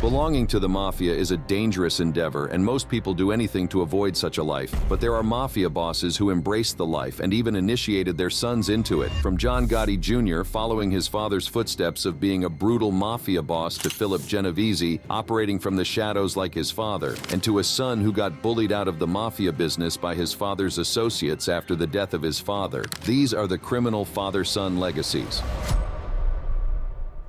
Belonging to the Mafia is a dangerous endeavor, and most people do anything to avoid such a life. But there are Mafia bosses who embraced the life and even initiated their sons into it. From John Gotti Jr. following his father's footsteps of being a brutal Mafia boss to Philip Genovese operating from the shadows like his father, and to a son who got bullied out of the Mafia business by his father's associates after the death of his father. These are the criminal father-son legacies.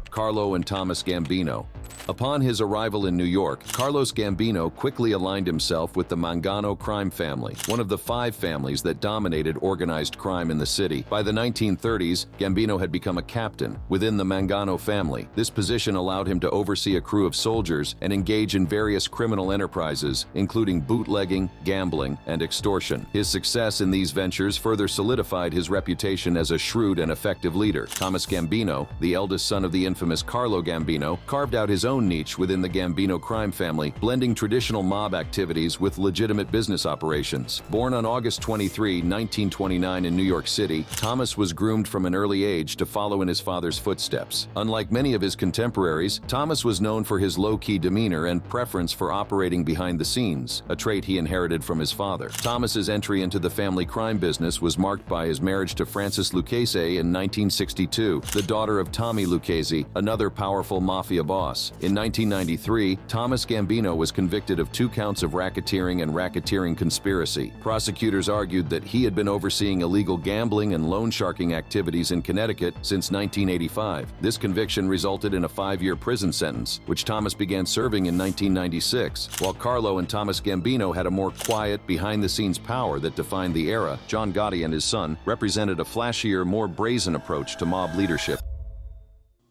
Carlo and Thomas Gambino. Upon his arrival in New York, Carlos Gambino quickly aligned himself with the Mangano crime family, one of the 5 families that dominated organized crime in the city. By the 1930s, Gambino had become a captain within the Mangano family. This position allowed him to oversee a crew of soldiers and engage in various criminal enterprises, including bootlegging, gambling, and extortion. His success in these ventures further solidified his reputation as a shrewd and effective leader. Thomas Gambino, the eldest son of the infamous Carlo Gambino, carved out his own niche within the Gambino crime family, blending traditional mob activities with legitimate business operations. Born on August 23, 1929 in New York City, Thomas was groomed from an early age to follow in his father's footsteps. Unlike many of his contemporaries, Thomas was known for his low-key demeanor and preference for operating behind the scenes, a trait he inherited from his father. Thomas's entry into the family crime business was marked by his marriage to Frances Lucchese in 1962, the daughter of Tommy Lucchese, another powerful Mafia boss. In 1993, Thomas Gambino was convicted of 2 counts of racketeering and racketeering conspiracy. Prosecutors argued that he had been overseeing illegal gambling and loan sharking activities in Connecticut since 1985. This conviction resulted in a 5-year prison sentence, which Thomas began serving in 1996. While Carlo and Thomas Gambino had a more quiet, behind-the-scenes power that defined the era, John Gotti and his son represented a flashier, more brazen approach to mob leadership.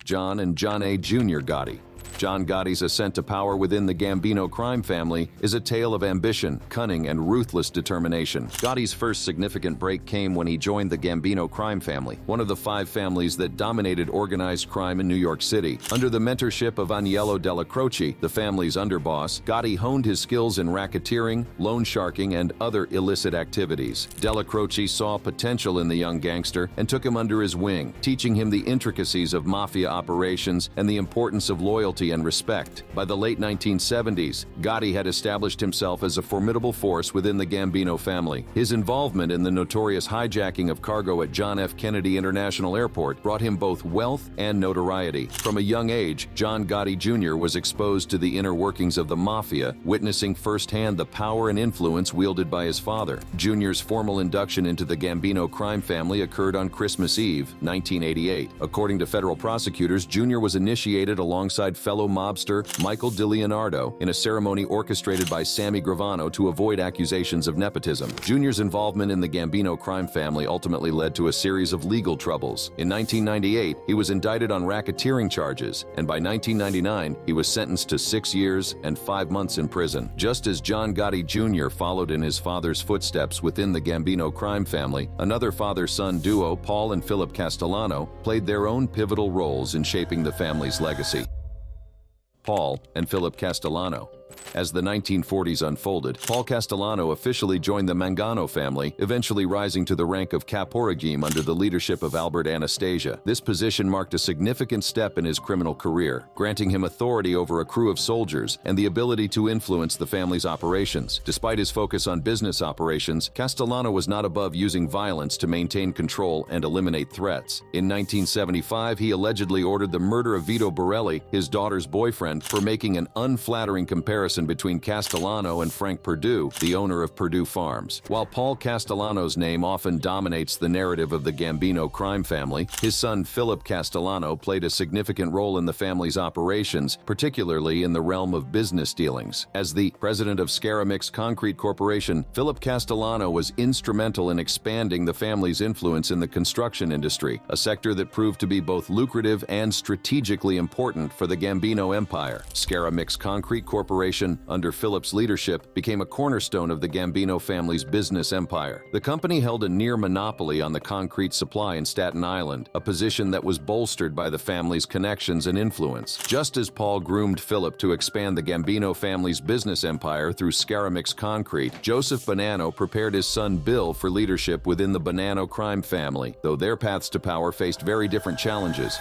John and John A. Jr. Gotti. John Gotti's ascent to power within the Gambino crime family is a tale of ambition, cunning, and ruthless determination. Gotti's first significant break came when he joined the Gambino crime family, one of the 5 families that dominated organized crime in New York City. Under the mentorship of Agnello Della Croce, the family's underboss, Gotti honed his skills in racketeering, loan sharking, and other illicit activities. Della Croce saw potential in the young gangster and took him under his wing, teaching him the intricacies of mafia operations and the importance of loyalty and respect. By the late 1970s, Gotti had established himself as a formidable force within the Gambino family. His involvement in the notorious hijacking of cargo at John F. Kennedy International Airport brought him both wealth and notoriety. From a young age, John Gotti Jr. was exposed to the inner workings of the Mafia, witnessing firsthand the power and influence wielded by his father. Jr.'s formal induction into the Gambino crime family occurred on Christmas Eve, 1988. According to federal prosecutors, Jr. was initiated alongside fellow mobster Michael DiLeonardo in a ceremony orchestrated by Sammy Gravano to avoid accusations of nepotism. Jr.'s involvement in the Gambino crime family ultimately led to a series of legal troubles. In 1998, he was indicted on racketeering charges, and by 1999, he was sentenced to 6 years and 5 months in prison. Just as John Gotti Jr. followed in his father's footsteps within the Gambino crime family, another father-son duo, Paul and Philip Castellano, played their own pivotal roles in shaping the family's legacy. Paul and Philip Castellano. As the 1940s unfolded, Paul Castellano officially joined the Mangano family, eventually rising to the rank of caporagim under the leadership of Albert Anastasia. This position marked a significant step in his criminal career, granting him authority over a crew of soldiers and the ability to influence the family's operations. Despite his focus on business operations, Castellano was not above using violence to maintain control and eliminate threats. In 1975, he allegedly ordered the murder of Vito Borelli, his daughter's boyfriend, for making an unflattering comparison between Castellano and Frank Perdue, the owner of Perdue Farms. While Paul Castellano's name often dominates the narrative of the Gambino crime family, his son Philip Castellano played a significant role in the family's operations, particularly in the realm of business dealings. As the president of Scaramix Concrete Corporation, Philip Castellano was instrumental in expanding the family's influence in the construction industry, a sector that proved to be both lucrative and strategically important for the Gambino empire. Scaramix Concrete Corporation, under Philip's leadership, became a cornerstone of the Gambino family's business empire. The company held a near monopoly on the concrete supply in Staten Island, a position that was bolstered by the family's connections and influence. Just as Paul groomed Philip to expand the Gambino family's business empire through Scaramix Concrete, Joseph Bonanno prepared his son Bill for leadership within the Bonanno crime family, though their paths to power faced very different challenges.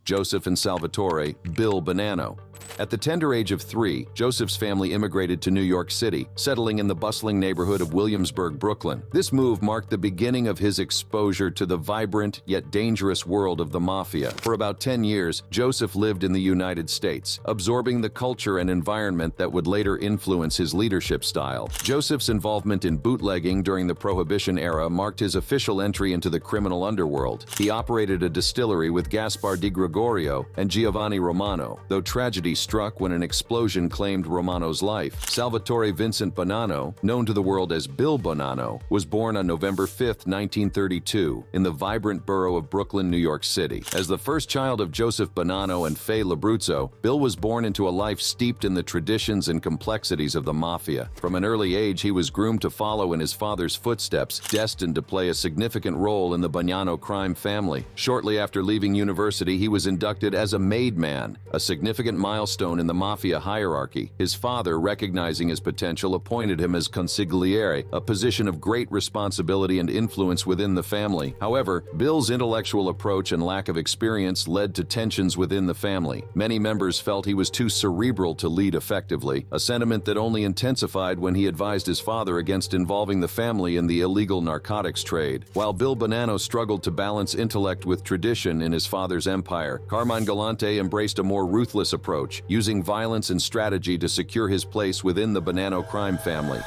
Joseph and Salvatore Bill Bonanno. At the tender age of 3, Joseph's family immigrated to New York City, settling in the bustling neighborhood of Williamsburg, Brooklyn. This move marked the beginning of his exposure to the vibrant yet dangerous world of the Mafia. For about 10 years, Joseph lived in the United States, absorbing the culture and environment that would later influence his leadership style. Joseph's involvement in bootlegging during the Prohibition era marked his official entry into the criminal underworld. He operated a distillery with Gaspar di Gregorio and Giovanni Romano, though tragedy struck when an explosion claimed Romano's life. Salvatore Vincent Bonanno, known to the world as Bill Bonanno, was born on November 5, 1932, in the vibrant borough of Brooklyn, New York City. As the first child of Joseph Bonanno and Faye Labruzzo, Bill was born into a life steeped in the traditions and complexities of the Mafia. From an early age, he was groomed to follow in his father's footsteps, destined to play a significant role in the Bonanno crime family. Shortly after leaving university, he was inducted as a made man, a significant milestone in the Mafia hierarchy. His father, recognizing his potential, appointed him as consigliere, a position of great responsibility and influence within the family. However, Bill's intellectual approach and lack of experience led to tensions within the family. Many members felt he was too cerebral to lead effectively, a sentiment that only intensified when he advised his father against involving the family in the illegal narcotics trade. While Bill Bonanno struggled to balance intellect with tradition in his father's empire, Carmine Galante embraced a more ruthless approach, using violence and strategy to secure his place within the Bonanno crime family.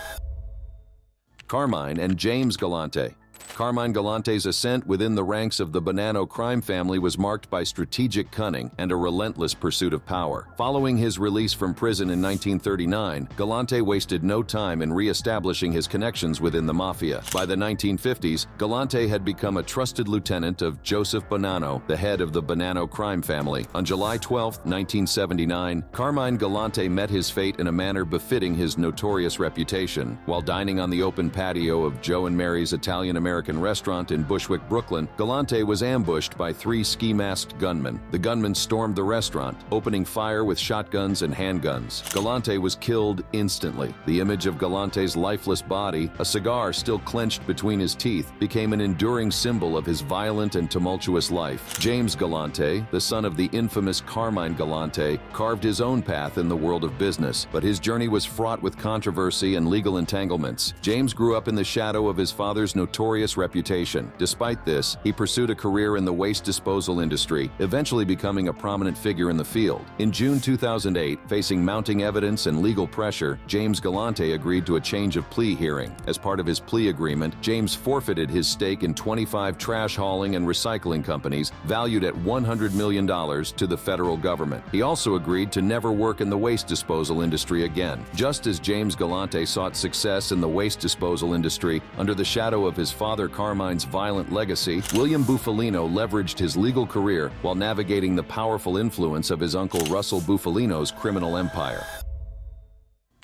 Carmine and James Galante. Carmine Galante's ascent within the ranks of the Bonanno crime family was marked by strategic cunning and a relentless pursuit of power. Following his release from prison in 1939, Galante wasted no time in re-establishing his connections within the Mafia. By the 1950s, Galante had become a trusted lieutenant of Joseph Bonanno, the head of the Bonanno crime family. On July 12, 1979, Carmine Galante met his fate in a manner befitting his notorious reputation. While dining on the open patio of Joe and Mary's Italian-American restaurant in Bushwick, Brooklyn, Galante was ambushed by 3 ski-masked gunmen. The gunmen stormed the restaurant, opening fire with shotguns and handguns. Galante was killed instantly. The image of Galante's lifeless body, a cigar still clenched between his teeth, became an enduring symbol of his violent and tumultuous life. James Galante, the son of the infamous Carmine Galante, carved his own path in the world of business, but his journey was fraught with controversy and legal entanglements. James grew up in the shadow of his father's notorious reputation. Despite this, he pursued a career in the waste disposal industry, eventually becoming a prominent figure in the field. In June 2008, facing mounting evidence and legal pressure, James Galante agreed to a change of plea hearing. As part of his plea agreement, James forfeited his stake in 25 trash hauling and recycling companies, valued at $100 million, to the federal government. He also agreed to never work in the waste disposal industry again. Just as James Galante sought success in the waste disposal industry under the shadow of his father Carmine's violent legacy, William Buffalino leveraged his legal career while navigating the powerful influence of his uncle Russell Buffalino's criminal empire.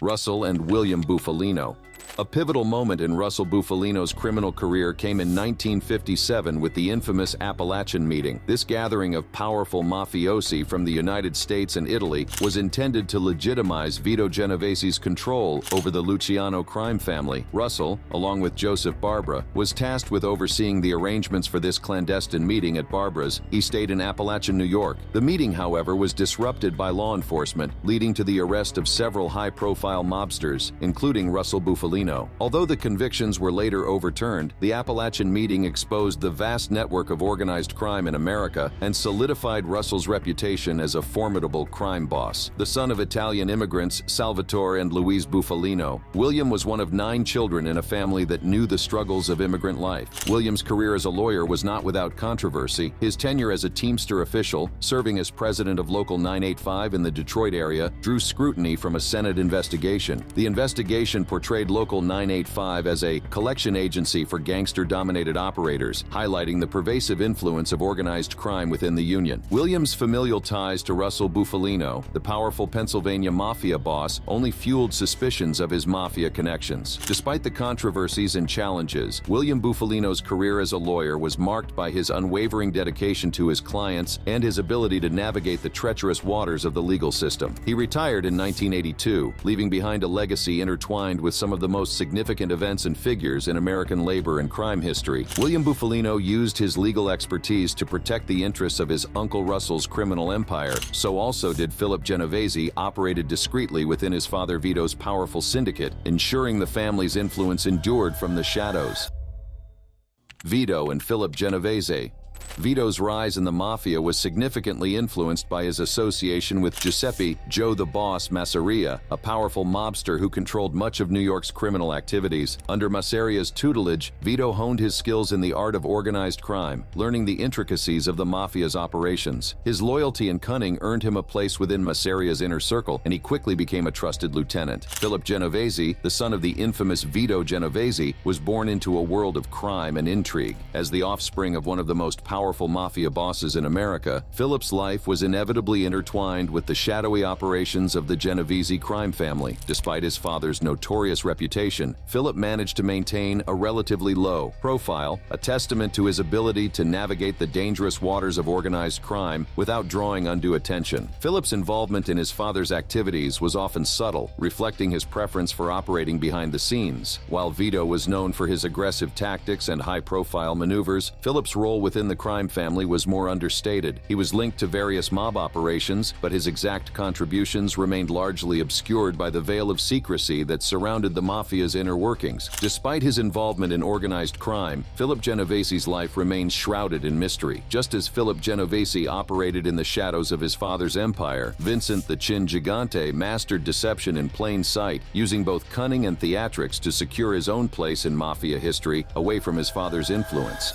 Russell and William Buffalino. A pivotal moment in Russell Buffalino's criminal career came in 1957 with the infamous Appalachian Meeting. This gathering of powerful mafiosi from the United States and Italy was intended to legitimize Vito Genovese's control over the Luciano crime family. Russell, along with Joseph Barbara, was tasked with overseeing the arrangements for this clandestine meeting at Barbara's estate in Appalachian, New York. The meeting, however, was disrupted by law enforcement, leading to the arrest of several high-profile mobsters, including Russell Buffalino. Although the convictions were later overturned, the Appalachian Meeting exposed the vast network of organized crime in America and solidified Russell's reputation as a formidable crime boss. The son of Italian immigrants Salvatore and Louise Buffalino, William was one of 9 children in a family that knew the struggles of immigrant life. William's career as a lawyer was not without controversy. His tenure as a Teamster official, serving as president of Local 985 in the Detroit area, drew scrutiny from a Senate investigation. The investigation portrayed Local 985 as a collection agency for gangster-dominated operators, highlighting the pervasive influence of organized crime within the Union. William's familial ties to Russell Buffalino, the powerful Pennsylvania Mafia boss, only fueled suspicions of his Mafia connections. Despite the controversies and challenges, William Buffalino's career as a lawyer was marked by his unwavering dedication to his clients and his ability to navigate the treacherous waters of the legal system. He retired in 1982, leaving behind a legacy intertwined with some of the the most significant events and figures in American labor and crime history. William Buffalino used his legal expertise to protect the interests of his Uncle Russell's criminal empire. So also did Philip Genovese, operated discreetly within his father Vito's powerful syndicate, ensuring the family's influence endured from the shadows. Vito and Philip Genovese. Vito's rise in the Mafia was significantly influenced by his association with Giuseppe "Joe the Boss" Masseria, a powerful mobster who controlled much of New York's criminal activities. Under Masseria's tutelage, Vito honed his skills in the art of organized crime, learning the intricacies of the Mafia's operations. His loyalty and cunning earned him a place within Masseria's inner circle, and he quickly became a trusted lieutenant. Philip Genovese, the son of the infamous Vito Genovese, was born into a world of crime and intrigue. As the offspring of one of the most powerful Mafia bosses in America, Philip's life was inevitably intertwined with the shadowy operations of the Genovese crime family. Despite his father's notorious reputation, Philip managed to maintain a relatively low profile, a testament to his ability to navigate the dangerous waters of organized crime without drawing undue attention. Philip's involvement in his father's activities was often subtle, reflecting his preference for operating behind the scenes. While Vito was known for his aggressive tactics and high-profile maneuvers, Philip's role within the crime family was more understated. He was linked to various mob operations, but his exact contributions remained largely obscured by the veil of secrecy that surrounded the Mafia's inner workings. Despite his involvement in organized crime, Philip Genovese's life remains shrouded in mystery. Just as Philip Genovese operated in the shadows of his father's empire, Vincent the Chin Gigante mastered deception in plain sight, using both cunning and theatrics to secure his own place in Mafia history away from his father's influence.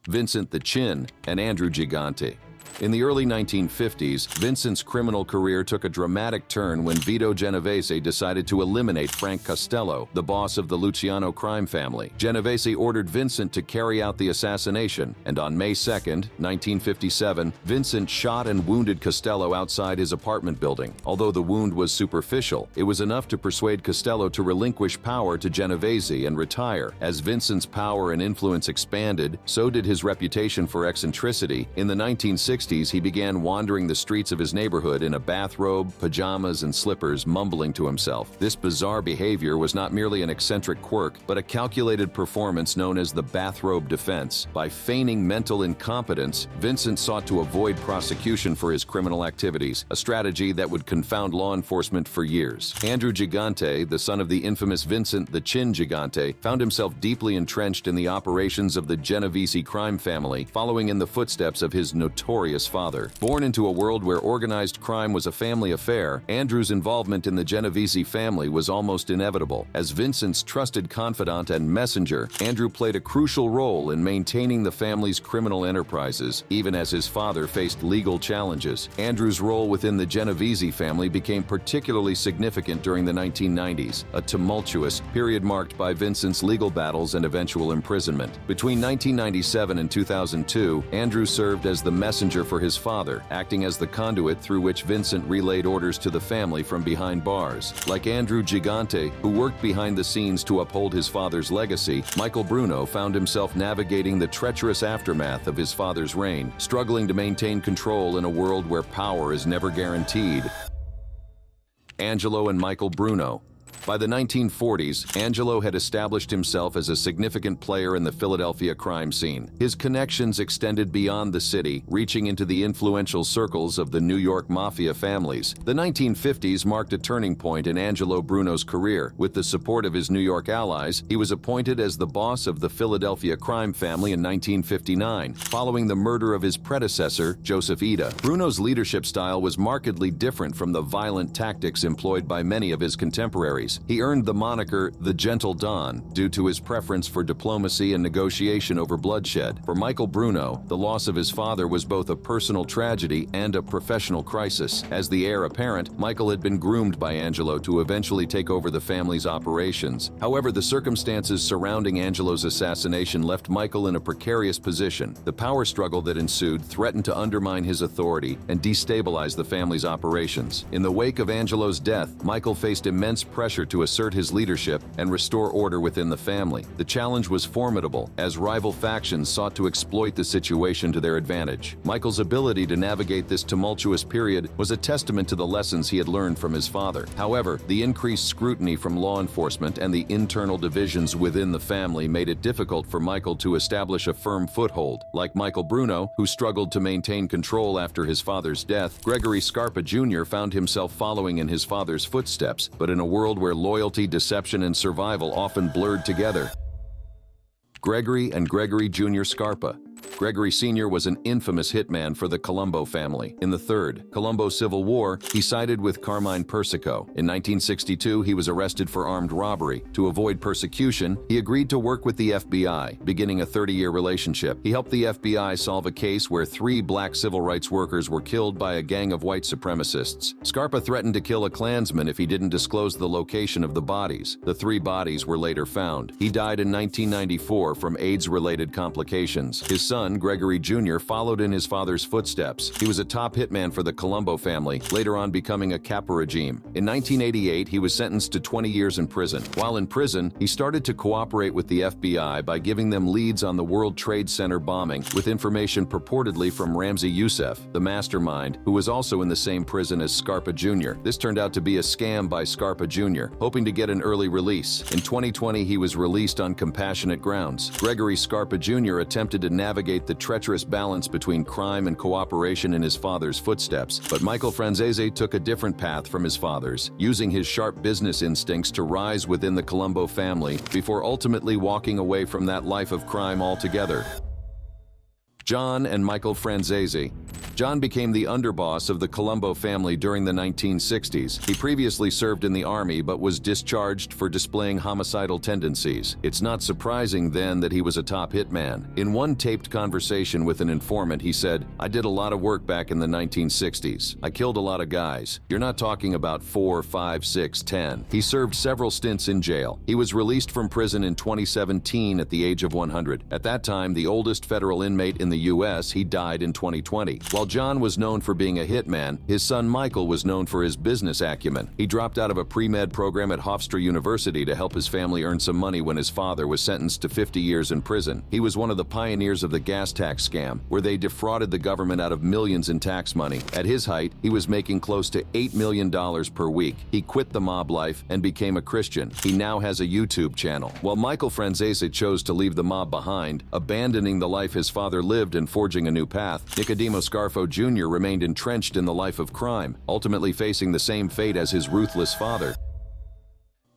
Vincent the Chin and Andrew Gigante. In the early 1950s, Vincent's criminal career took a dramatic turn when Vito Genovese decided to eliminate Frank Costello, the boss of the Luciano crime family. Genovese ordered Vincent to carry out the assassination, and on May 2, 1957, Vincent shot and wounded Costello outside his apartment building. Although the wound was superficial, it was enough to persuade Costello to relinquish power to Genovese and retire. As Vincent's power and influence expanded, so did his reputation for eccentricity. In the 1960s, he began wandering the streets of his neighborhood in a bathrobe, pajamas, and slippers, mumbling to himself. This bizarre behavior was not merely an eccentric quirk, but a calculated performance known as the bathrobe defense. By feigning mental incompetence, Vincent sought to avoid prosecution for his criminal activities, a strategy that would confound law enforcement for years. Andrew Gigante, the son of the infamous Vincent the Chin Gigante, found himself deeply entrenched in the operations of the Genovese crime family, following in the footsteps of his notorious father. Born into a world where organized crime was a family affair, Andrew's involvement in the Genovese family was almost inevitable. As Vincent's trusted confidant and messenger, Andrew played a crucial role in maintaining the family's criminal enterprises, even as his father faced legal challenges. Andrew's role within the Genovese family became particularly significant during the 1990s, a tumultuous period marked by Vincent's legal battles and eventual imprisonment. Between 1997 and 2002, Andrew served as the messenger for his father, acting as the conduit through which Vincent relayed orders to the family from behind bars. Like Andrew Gigante, who worked behind the scenes to uphold his father's legacy, Michael Bruno found himself navigating the treacherous aftermath of his father's reign, struggling to maintain control in a world where power is never guaranteed. Angelo and Michael Bruno. By the 1940s, Angelo had established himself as a significant player in the Philadelphia crime scene. His connections extended beyond the city, reaching into the influential circles of the New York Mafia families. The 1950s marked a turning point in Angelo Bruno's career. With the support of his New York allies, he was appointed as the boss of the Philadelphia crime family in 1959, following the murder of his predecessor, Joseph Ida. Bruno's leadership style was markedly different from the violent tactics employed by many of his contemporaries. He earned the moniker the Gentle Don due to his preference for diplomacy and negotiation over bloodshed. For Michael Bruno, the loss of his father was both a personal tragedy and a professional crisis. As the heir apparent, Michael had been groomed by Angelo to eventually take over the family's operations. However, the circumstances surrounding Angelo's assassination left Michael in a precarious position. The power struggle that ensued threatened to undermine his authority and destabilize the family's operations. In the wake of Angelo's death, Michael faced immense pressure pressure to assert his leadership and restore order within the family. The challenge was formidable, as rival factions sought to exploit the situation to their advantage. Michael's ability to navigate this tumultuous period was a testament to the lessons he had learned from his father. However, the increased scrutiny from law enforcement and the internal divisions within the family made it difficult for Michael to establish a firm foothold. Like Michael Bruno, who struggled to maintain control after his father's death, Gregory Scarpa Jr. found himself following in his father's footsteps, but in a world where loyalty, deception, and survival often blurred together. Gregory and Gregory Jr. Scarpa. Gregory Sr. was an infamous hitman for the Colombo family. In the Third Colombo Civil War, he sided with Carmine Persico. In 1962, he was arrested for armed robbery. To avoid persecution, he agreed to work with the FBI, beginning a 30-year relationship. He helped the FBI solve a case where 3 black civil rights workers were killed by a gang of white supremacists. Scarpa threatened to kill a Klansman if he didn't disclose the location of the bodies. The 3 bodies were later found. He died in 1994 from AIDS-related complications. His son, Gregory Jr., followed in his father's footsteps. He was a top hitman for the Colombo family, later on becoming a Capo regime. In 1988, he was sentenced to 20 years in prison. While in prison, he started to cooperate with the FBI by giving them leads on the World Trade Center bombing, with information purportedly from Ramzi Youssef, the mastermind, who was also in the same prison as Scarpa Jr. This turned out to be a scam by Scarpa Jr., hoping to get an early release. In 2020, he was released on compassionate grounds. Gregory Scarpa Jr. attempted to navigate the treacherous balance between crime and cooperation in his father's footsteps, but Michael Franzese took a different path from his father's, using his sharp business instincts to rise within the Colombo family before ultimately walking away from that life of crime altogether. John and Michael Franzese. John became the underboss of the Colombo family during the 1960s. He previously served in the army but was discharged for displaying homicidal tendencies. It's not surprising then that he was a top hitman. In one taped conversation with an informant, he said, "I did a lot of work back in the 1960s. I killed a lot of guys. You're not talking about 4, 5, 6, 10. He served several stints in jail. He was released from prison in 2017 at the age of 100. At that time, the oldest federal inmate in the U.S., he died in 2020. While John was known for being a hitman, his son Michael was known for his business acumen. He dropped out of a pre-med program at Hofstra University to help his family earn some money when his father was sentenced to 50 years in prison. He was one of the pioneers of the gas tax scam, where they defrauded the government out of millions in tax money. At his height, he was making close to $8 million per week. He quit the mob life and became a Christian. He now has a YouTube channel. While Michael Franzese chose to leave the mob behind, abandoning the life his father lived and forging a new path, Nicodemo Scarfo Jr. remained entrenched in the life of crime, ultimately facing the same fate as his ruthless father.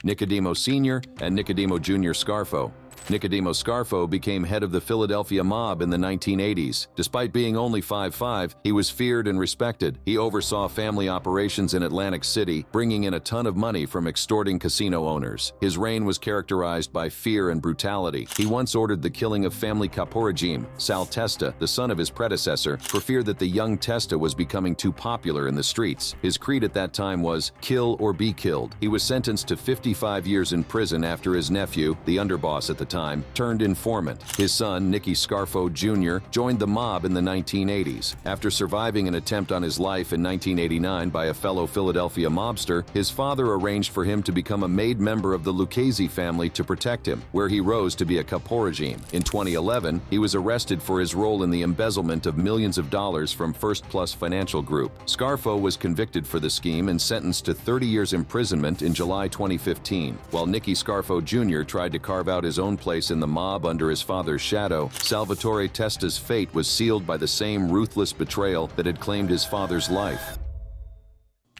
Nicodemo Sr. and Nicodemo Jr. Scarfo. Nicodemo Scarfo became head of the Philadelphia mob in the 1980s. Despite being only 5'5", he was feared and respected. He oversaw family operations in Atlantic City, bringing in a ton of money from extorting casino owners. His reign was characterized by fear and brutality. He once ordered the killing of family Capo regime, Sal Testa, the son of his predecessor, for fear that the young Testa was becoming too popular in the streets. His creed at that time was, "Kill or be killed." He was sentenced to 55 years in prison after his nephew, the underboss at the time, turned informant. His son, Nicky Scarfo Jr., joined the mob in the 1980s. After surviving an attempt on his life in 1989 by a fellow Philadelphia mobster, his father arranged for him to become a made member of the Lucchese family to protect him, where he rose to be a Capo regime. In 2011, he was arrested for his role in the embezzlement of millions of dollars from First Plus Financial Group. Scarfo was convicted for the scheme and sentenced to 30 years imprisonment in July 2015. While Nicky Scarfo Jr. tried to carve out his own place in the mob under his father's shadow, Salvatore Testa's fate was sealed by the same ruthless betrayal that had claimed his father's life.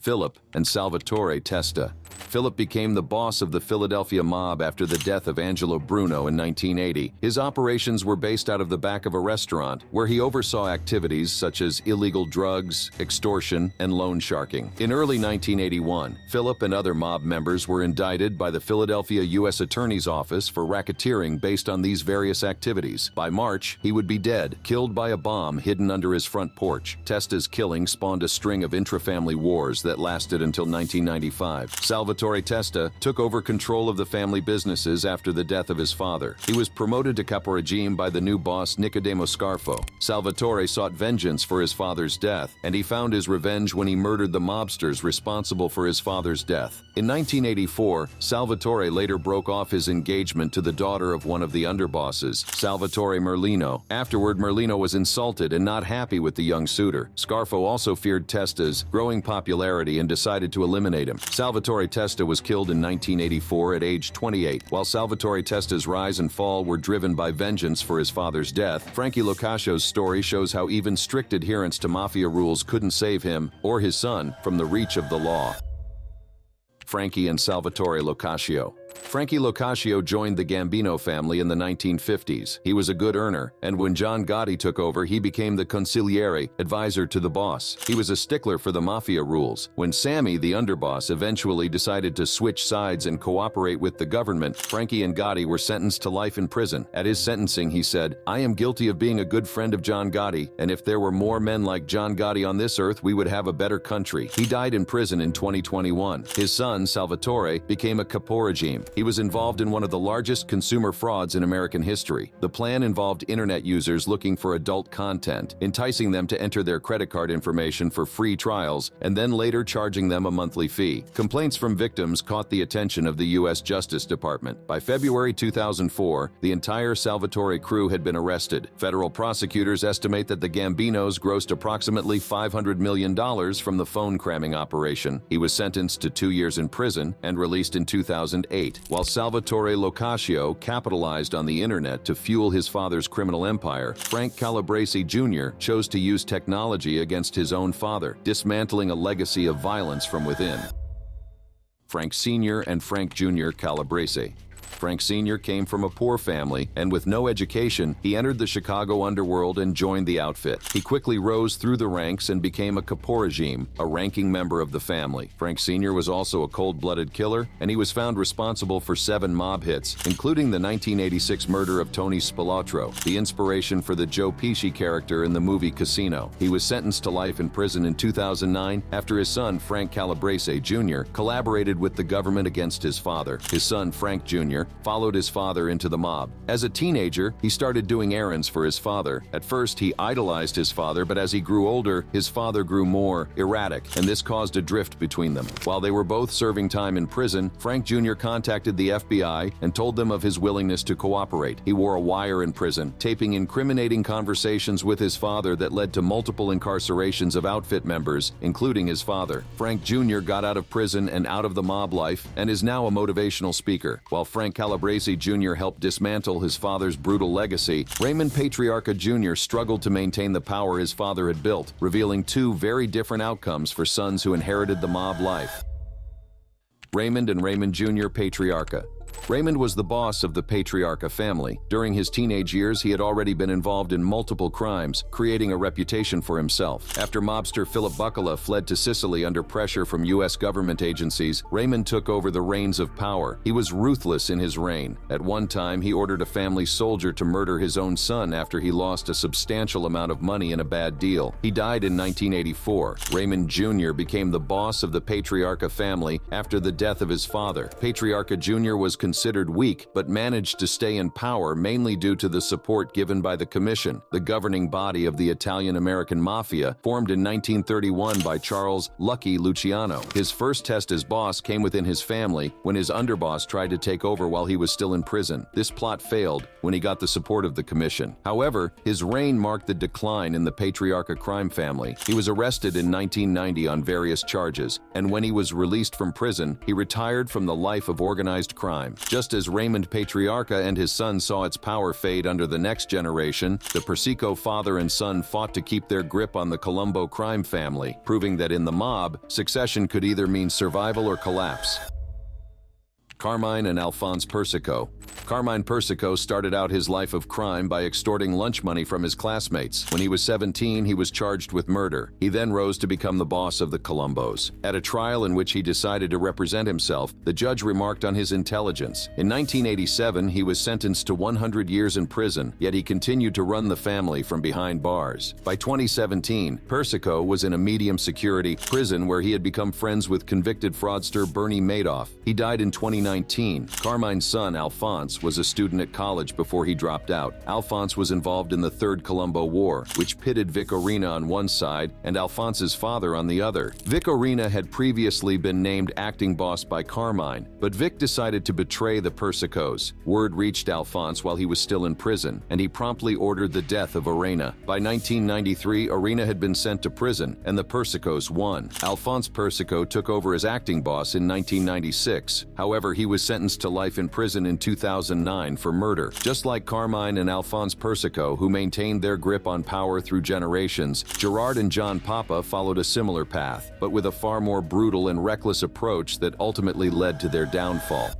Philip and Salvatore Testa. Philip became the boss of the Philadelphia mob after the death of Angelo Bruno in 1980. His operations were based out of the back of a restaurant, where he oversaw activities such as illegal drugs, extortion, and loan sharking. In early 1981, Philip and other mob members were indicted by the Philadelphia U.S. Attorney's Office for racketeering based on these various activities. By March, he would be dead, killed by a bomb hidden under his front porch. Testa's killing spawned a string of intra-family wars that lasted until 1995. Salvatore Salvatore Testa took over control of the family businesses after the death of his father. He was promoted to caporegime by the new boss Nicodemo Scarfo. Salvatore sought vengeance for his father's death, and he found his revenge when he murdered the mobsters responsible for his father's death. In 1984, Salvatore later broke off his engagement to the daughter of one of the underbosses, Salvatore Merlino. Afterward, Merlino was insulted and not happy with the young suitor. Scarfo also feared Testa's growing popularity and decided to eliminate him. Salvatore Testa was killed in 1984 at age 28. While Salvatore Testa's rise and fall were driven by vengeance for his father's death, Frankie Locascio's story shows how even strict adherence to Mafia rules couldn't save him or his son from the reach of the law. Frankie and Salvatore Locascio. Frankie Locascio joined the Gambino family in the 1950s. He was a good earner, and when John Gotti took over, he became the consigliere, advisor to the boss. He was a stickler for the Mafia rules. When Sammy, the underboss, eventually decided to switch sides and cooperate with the government, Frankie and Gotti were sentenced to life in prison. At his sentencing, he said, "I am guilty of being a good friend of John Gotti, and if there were more men like John Gotti on this earth, we would have a better country." He died in prison in 2021. His son, Salvatore, became a caporegime. He was involved in one of the largest consumer frauds in American history. The plan involved internet users looking for adult content, enticing them to enter their credit card information for free trials, and then later charging them a monthly fee. Complaints from victims caught the attention of the U.S. Justice Department. By February 2004, the entire Salvatore crew had been arrested. Federal prosecutors estimate that the Gambinos grossed approximately $500 million from the phone cramming operation. He was sentenced to 2 years in prison and released in 2008. While Salvatore Locascio capitalized on the internet to fuel his father's criminal empire, Frank Calabrese Jr. chose to use technology against his own father, dismantling a legacy of violence from within. Frank Sr. and Frank Jr. Calabrese. Frank Sr. came from a poor family, and with no education, he entered the Chicago underworld and joined the outfit. He quickly rose through the ranks and became a caporegime, a ranking member of the family. Frank Sr. was also a cold-blooded killer, and he was found responsible for 7 mob hits, including the 1986 murder of Tony Spilotro, the inspiration for the Joe Pesci character in the movie Casino. He was sentenced to life in prison in 2009 after his son, Frank Calabrese Jr., collaborated with the government against his father. His son, Frank Jr., followed his father into the mob. As a teenager, he started doing errands for his father. At first, he idolized his father, but as he grew older, his father grew more erratic, and this caused a drift between them. While they were both serving time in prison, Frank Jr. contacted the FBI and told them of his willingness to cooperate. He wore a wire in prison, taping incriminating conversations with his father that led to multiple incarcerations of outfit members, including his father. Frank Jr. got out of prison and out of the mob life and is now a motivational speaker. While Frank Calabrese Jr. helped dismantle his father's brutal legacy, Raymond Patriarca Jr. struggled to maintain the power his father had built, revealing 2 very different outcomes for sons who inherited the mob life. Raymond and Raymond Jr. Patriarca. Raymond was the boss of the Patriarca family. During his teenage years, he had already been involved in multiple crimes, creating a reputation for himself. After mobster Philip Buccola fled to Sicily under pressure from U.S. government agencies, Raymond took over the reins of power. He was ruthless in his reign. At one time, he ordered a family soldier to murder his own son after he lost a substantial amount of money in a bad deal. He died in 1984. Raymond Jr. became the boss of the Patriarca family after the death of his father. Patriarca Jr. was considered weak, but managed to stay in power mainly due to the support given by the Commission, the governing body of the Italian-American Mafia, formed in 1931 by Charles "Lucky" Luciano. His first test as boss came within his family when his underboss tried to take over while he was still in prison. This plot failed when he got the support of the Commission. However, his reign marked the decline in the Patriarca crime family. He was arrested in 1990 on various charges, and when he was released from prison, he retired from the life of organized crime. Just as Raymond Patriarca and his son saw its power fade under the next generation, the Persico father and son fought to keep their grip on the Colombo crime family, proving that in the mob, succession could either mean survival or collapse. Carmine and Alphonse Persico. Carmine Persico started out his life of crime by extorting lunch money from his classmates. When he was 17, he was charged with murder. He then rose to become the boss of the Colombos. At a trial in which he decided to represent himself, the judge remarked on his intelligence. In 1987, he was sentenced to 100 years in prison, yet he continued to run the family from behind bars. By 2017, Persico was in a medium-security prison where he had become friends with convicted fraudster Bernie Madoff. He died in 2019. Carmine's son, Alphonse, was a student at college before he dropped out. Alphonse was involved in the Third Colombo War, which pitted Vic Orena on one side and Alphonse's father on the other. Vic Orena had previously been named acting boss by Carmine, but Vic decided to betray the Persicos. Word reached Alphonse while he was still in prison, and he promptly ordered the death of Orena. By 1993, Orena had been sent to prison, and the Persicos won. Alphonse Persico took over as acting boss in 1996. However, he was sentenced to life in prison in 2009 for murder. Just like Carmine and Alphonse Persico, who maintained their grip on power through generations, Gerard and John Papa followed a similar path, but with a far more brutal and reckless approach that ultimately led to their downfall.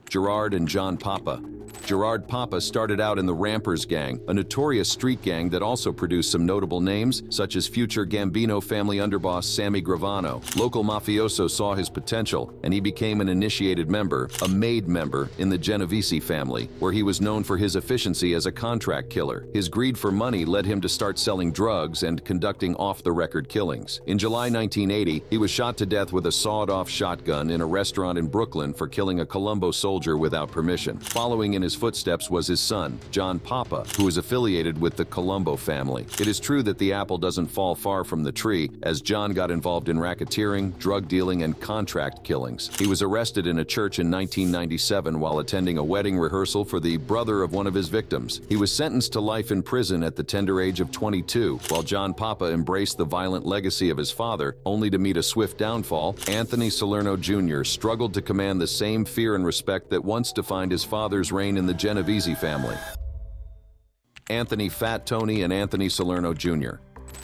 Gerard and John Papa. Gerard Papa started out in the Rampers Gang, a notorious street gang that also produced some notable names, such as future Gambino family underboss Sammy Gravano. Local mafioso saw his potential, and he became an initiated member, a made member, in the Genovese family, where he was known for his efficiency as a contract killer. His greed for money led him to start selling drugs and conducting off-the-record killings. In July 1980, he was shot to death with a sawed-off shotgun in a restaurant in Brooklyn for killing a Colombo soldier without permission. Following in his footsteps was his son, John Papa, who is affiliated with the Colombo family. It is true that the apple doesn't fall far from the tree, as John got involved in racketeering, drug dealing, and contract killings. He was arrested in a church in 1997 while attending a wedding rehearsal for the brother of one of his victims. He was sentenced to life in prison at the tender age of 22. While John Papa embraced the violent legacy of his father, only to meet a swift downfall, Anthony Salerno Jr. struggled to command the same fear and respect that once defined his father's reign in the Genovese family. Anthony Fat Tony and Anthony Salerno Jr.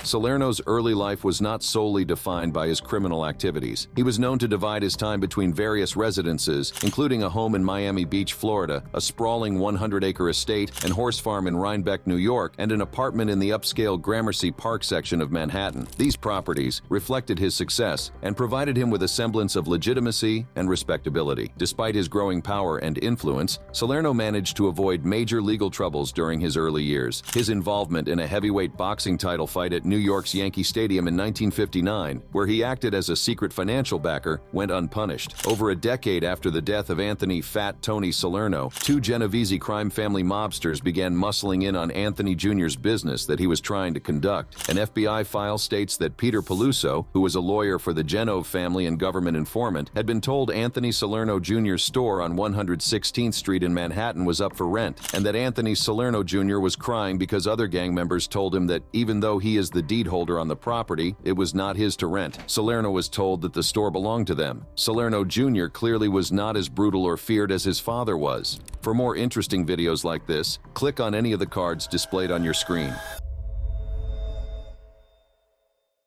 Salerno's early life was not solely defined by his criminal activities. He was known to divide his time between various residences, including a home in Miami Beach, Florida, a sprawling 100-acre estate and horse farm in Rhinebeck, New York, and an apartment in the upscale Gramercy Park section of Manhattan. These properties reflected his success and provided him with a semblance of legitimacy and respectability. Despite his growing power and influence, Salerno managed to avoid major legal troubles during his early years. His involvement in a heavyweight boxing title fight at New York's Yankee Stadium in 1959, where he acted as a secret financial backer, went unpunished. Over a decade after the death of Anthony Fat Tony Salerno, two Genovese crime family mobsters began muscling in on Anthony Jr.'s business that he was trying to conduct. An FBI file states that Peter Peluso, who was a lawyer for the Genove family and government informant, had been told Anthony Salerno Jr.'s store on 116th Street in Manhattan was up for rent, and that Anthony Salerno Jr. was crying because other gang members told him that even though he is the deed holder on the property, it was not his to rent. Salerno was told that the store belonged to them. Salerno Jr. clearly was not as brutal or feared as his father was. For more interesting videos like this, click on any of the cards displayed on your screen.